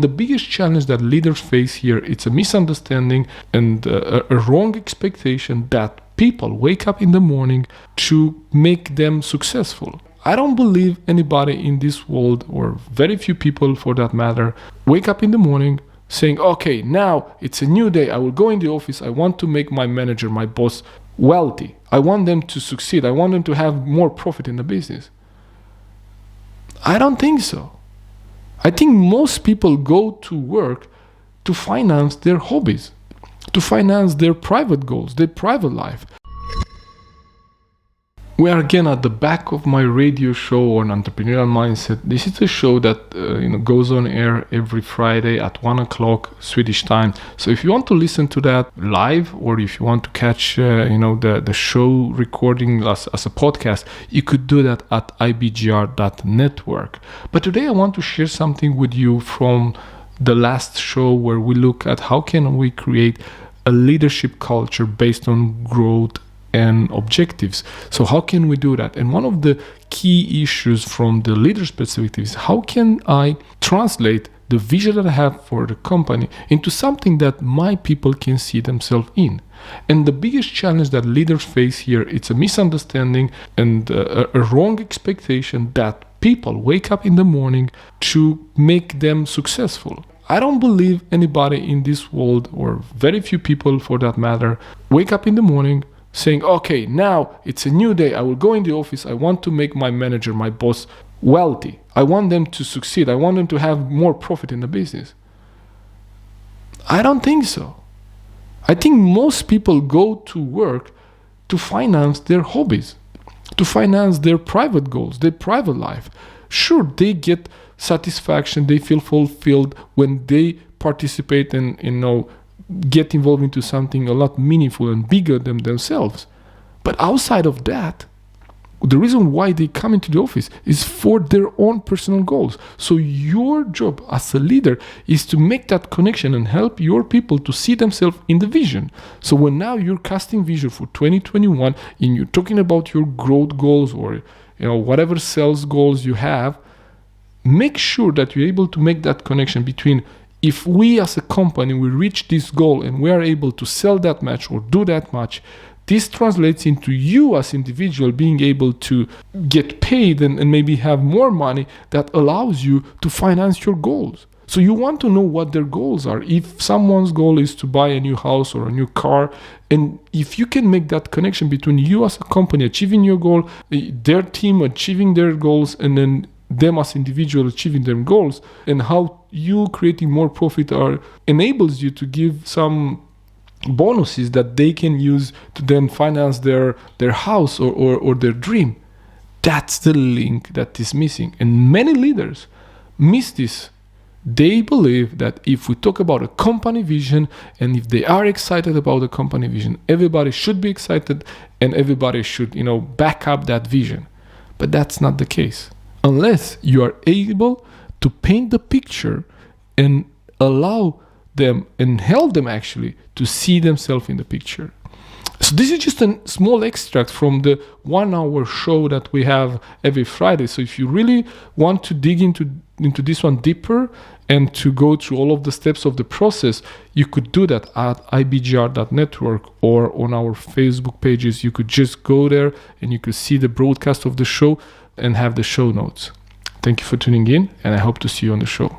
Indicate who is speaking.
Speaker 1: The biggest challenge that leaders face here, it's a misunderstanding and a wrong expectation that people wake up in the morning to make them successful. I don't believe anybody in this world, or very few people for that matter, wake up in the morning saying, okay, now it's a new day. I will go in the office. I want to make my manager, my boss, wealthy. I want them to succeed. I want them to have more profit in the business. I don't think so. I think most people go to work to finance their hobbies, to finance their private goals, their private life. We are again at the back of my radio show on entrepreneurial mindset. This is a show that goes on air every Friday at 1 o'clock Swedish time. So if you want to listen to that live, or if you want to catch the show recording as a podcast, you could do that at ibgr.network. But today I want to share something with you from the last show, where we look at how can we create a leadership culture based on growth and objectives. So how can we do that? And one of the key issues from the leader's perspective is, how can I translate the vision that I have for the company into something that my people can see themselves in? And the biggest challenge that leaders face here, it's a misunderstanding and a wrong expectation that people wake up in the morning to make them successful. I don't believe anybody in this world, or very few people for that matter, wake up in the morning saying, okay, now it's a new day. I will go in the office. I want to make my manager, my boss, wealthy. I want them to succeed. I want them to have more profit in the business. I don't think so. I think most people go to work to finance their hobbies, to finance their private goals, their private life. Sure, they get satisfaction. They feel fulfilled when they participate and get involved into something a lot meaningful and bigger than themselves. But outside of that, the reason why they come into the office is for their own personal goals. So your job as a leader is to make that connection and help your people to see themselves in the vision. So when now you're casting vision for 2021 and you're talking about your growth goals, or whatever sales goals you have, make sure that you're able to make that connection between, if we as a company, we reach this goal and we are able to sell that much or do that much, this translates into you as individual being able to get paid and maybe have more money that allows you to finance your goals. So you want to know what their goals are. If someone's goal is to buy a new house or a new car, and if you can make that connection between you as a company achieving your goal, their team achieving their goals, and then them as individuals achieving their goals, and how you creating more profit enables you to give some bonuses that they can use to then finance their house or their dream. That's the link that is missing. And many leaders miss this. They believe that if we talk about a company vision, and if they are excited about the company vision, everybody should be excited and everybody should, back up that vision. But that's not the case. Unless you are able to paint the picture and allow them and help them actually to see themselves in the picture. So this is just a small extract from the 1-hour show that we have every Friday. So if you really want to dig into this one deeper and to go through all of the steps of the process, you could do that at ibgr.network or on our Facebook pages. You could just go there and you could see the broadcast of the show and have the show notes. Thank you for tuning in, and I hope to see you on the show.